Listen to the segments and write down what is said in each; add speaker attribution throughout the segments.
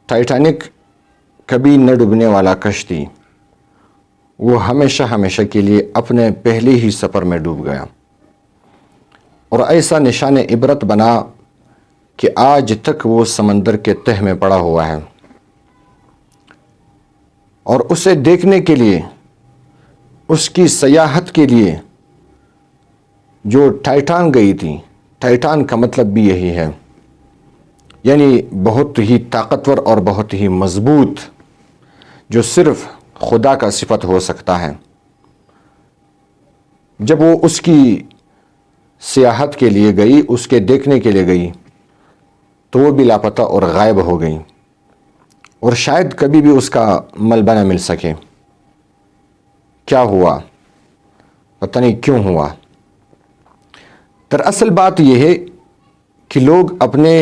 Speaker 1: Titanic کبھی نہ ڈوبنے والا کشتی وہ ہمیشہ ہمیشہ کے لیے اپنے پہلے ہی سفر میں ڈوب گیا، اور ایسا نشان عبرت بنا کہ آج تک وہ سمندر کے تہ میں پڑا ہوا ہے، اور اسے دیکھنے کے لیے، اس کی سیاحت کے لیے جو ٹائٹان گئی تھی، ٹائٹان کا مطلب بھی یہی ہے، یعنی بہت ہی طاقتور اور بہت ہی مضبوط، جو صرف خدا کا صفت ہو سکتا ہے۔ جب وہ اس کی سیاحت کے لیے گئی، اس کے دیکھنے کے لیے گئی، تو وہ بھی لاپتہ اور غائب ہو گئی، اور شاید کبھی بھی اس کا ملبہ نہ مل سکے۔ کیا ہوا؟ پتہ نہیں کیوں ہوا۔ دراصل بات یہ ہے کہ لوگ اپنے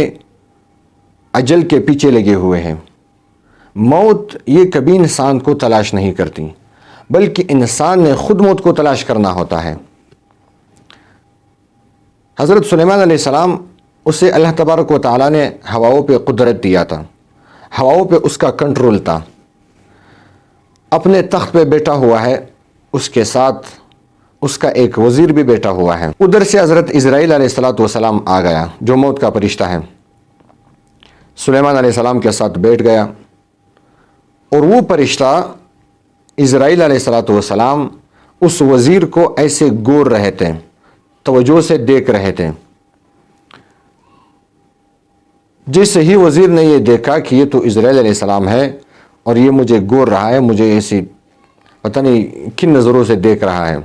Speaker 1: اجل کے پیچھے لگے ہوئے ہیں۔ موت یہ کبھی انسان کو تلاش نہیں کرتی، بلکہ انسان نے خود موت کو تلاش کرنا ہوتا ہے۔ حضرت سلیمان علیہ السلام، اسے اللہ تبارک و تعالیٰ نے ہواؤں پہ قدرت دیا تھا، ہواؤں پہ اس کا کنٹرول تھا، اپنے تخت پہ بیٹھا ہوا ہے، اس کے ساتھ اس کا ایک وزیر بھی بیٹھا ہوا ہے۔ ادھر سے حضرت اسرائیل علیہ السلام آ گیا، جو موت کا فرشتہ ہے، سلیمان علیہ السلام کے ساتھ بیٹھ گیا، اور وہ فرشتہ اسرائیل علیہ السلام اس وزیر کو ایسے گور رہے تھے، توجہ سے دیکھ رہے تھے۔ جیسے ہی وزیر نے یہ دیکھا کہ یہ تو اسرائیل علیہ السلام ہے اور یہ مجھے گور رہا ہے، مجھے ایسی پتہ نہیں کن نظروں سے دیکھ رہا ہے،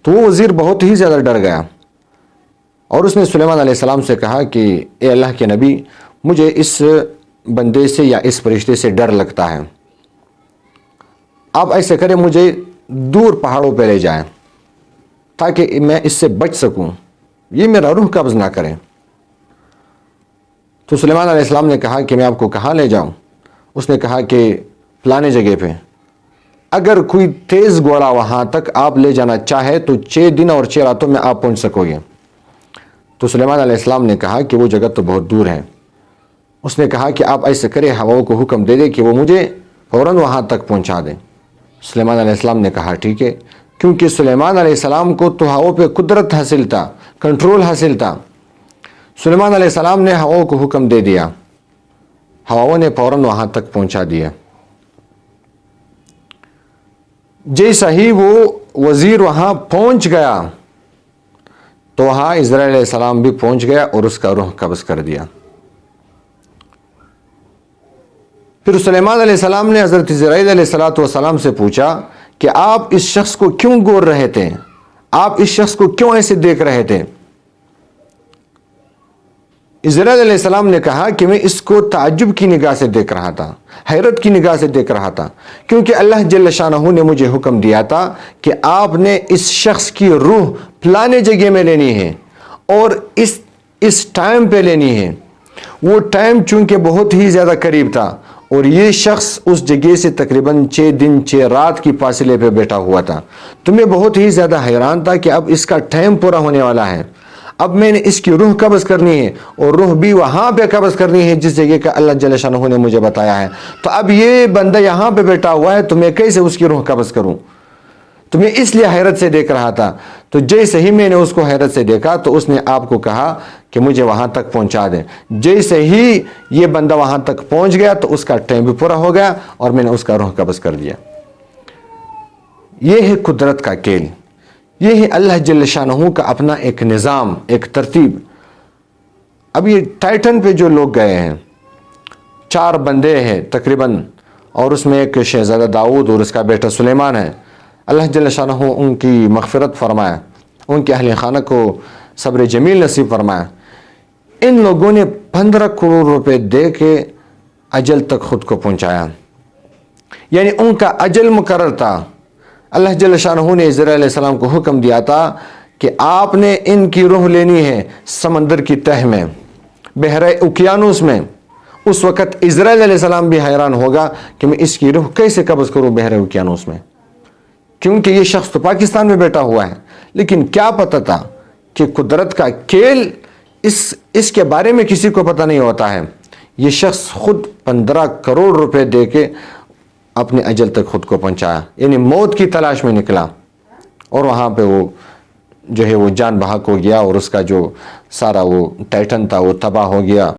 Speaker 1: تو وہ وزیر بہت ہی زیادہ ڈر گیا، اور اس نے سلیمان علیہ السلام سے کہا کہ اے اللہ کے نبی، مجھے اس بندے سے یا اس فرشتے سے ڈر لگتا ہے، آپ ایسے کریں مجھے دور پہاڑوں پہ لے جائیں تاکہ میں اس سے بچ سکوں، یہ میرا روح قبض نہ کرے۔ تو سلیمان علیہ السلام نے کہا کہ میں آپ کو کہاں لے جاؤں؟ اس نے کہا کہ فلانے جگہ پہ، اگر کوئی تیز گھوڑا وہاں تک آپ لے جانا چاہے تو 6 دن اور 6 راتوں میں آپ پہنچ سکو گے۔ تو سلیمان علیہ السلام نے کہا کہ وہ جگہ تو بہت دور ہے۔ اس نے کہا کہ آپ ایسے کرے، ہواؤں کو حکم دے دے کہ وہ مجھے فوراً وہاں تک پہنچا دیں۔ سلیمان علیہ السلام نے کہا ٹھیک ہے، کیونکہ سلیمان علیہ السلام کو تو ہواؤں پہ قدرت حاصل تھا، کنٹرول حاصل تھا۔ سلیمان علیہ السلام نے ہواؤں کو حکم دے دیا، ہواؤں نے فوراً وہاں تک پہنچا دیا۔ جیسا ہی وہ وزیر وہاں پہنچ گیا تو وہاں اسرائیل علیہ السلام بھی پہنچ گیا اور اس کا روح قبض کر دیا۔ پھر سلیمان علیہ السلام نے حضرت اسرائیل علیہ السلام سے پوچھا کہ آپ اس شخص کو کیوں گور رہے تھے، آپ اس شخص کو کیوں ایسے دیکھ رہے تھے؟ اسرائیل علیہ السلام نے کہا کہ میں اس کو تعجب کی نگاہ سے دیکھ رہا تھا، حیرت کی نگاہ سے دیکھ رہا تھا، کیونکہ اللہ جل شانہ نے مجھے حکم دیا تھا کہ آپ نے اس شخص کی روح فلانے جگہ میں لینی ہے اور اس ٹائم پہ لینی ہے۔ وہ ٹائم چونکہ بہت ہی زیادہ قریب تھا، اور یہ شخص اس جگہ سے تقریباً 6 دن 6 رات کی فاصلے پہ بیٹھا ہوا تھا۔ تو میں بہت ہی زیادہ حیران تھا کہ اب اس کا ٹائم پورا ہونے والا ہے، اب میں نے اس کی روح قبض کرنی ہے، اور روح بھی وہاں پہ قبض کرنی ہے جس جگہ کا اللہ جل شانہ نے مجھے بتایا ہے۔ تو اب یہ بندہ یہاں پہ بیٹھا ہوا ہے تو میں کیسے اس کی روح قبض کروں؟ تو میں اس لیے حیرت سے دیکھ رہا تھا۔ تو جیسے ہی میں نے اس کو حیرت سے دیکھا تو اس نے آپ کو کہا کہ مجھے وہاں تک پہنچا دیں۔ جیسے ہی یہ بندہ وہاں تک پہنچ گیا تو اس کا ٹائم بھی پورا ہو گیا اور میں نے اس کا روح قبض کر دیا۔ یہ ہے قدرت کا کھیل، یہ ہے اللہ جل شانہ کا اپنا ایک نظام، ایک ترتیب۔ اب یہ ٹائٹن پہ جو لوگ گئے ہیں، 4 بندے ہیں تقریباً، اور اس میں ایک شہزادہ داؤد اور اس کا بیٹا سلیمان ہے۔ اللہ جل شانہ ان کی مغفرت فرمائے، ان کے اہل خانہ کو صبر جمیل نصیب فرمائے۔ ان لوگوں نے 15 کروڑ روپے دے کے اجل تک خود کو پہنچایا، یعنی ان کا اجل مقرر تھا۔ اللہ جل شانہ نے اسرائیل علیہ السلام کو حکم دیا تھا کہ آپ نے ان کی روح لینی ہے سمندر کی تہ میں، بحر اوقیانوس میں۔ اس وقت اسرائیل علیہ السلام بھی حیران ہوگا کہ میں اس کی روح کیسے قبض کروں بحر اوقیانوس میں، کیونکہ یہ شخص تو پاکستان میں بیٹھا ہوا ہے۔ لیکن کیا پتہ تھا کہ قدرت کا کھیل اس کے بارے میں کسی کو پتہ نہیں ہوتا ہے یہ شخص خود 15 کروڑ روپے دے کے اپنے اجل تک خود کو پہنچایا، یعنی موت کی تلاش میں نکلا، اور وہاں پہ وہ جو ہے وہ جان بحق ہو گیا، اور اس کا جو سارا وہ ٹائٹن تھا وہ تباہ ہو گیا۔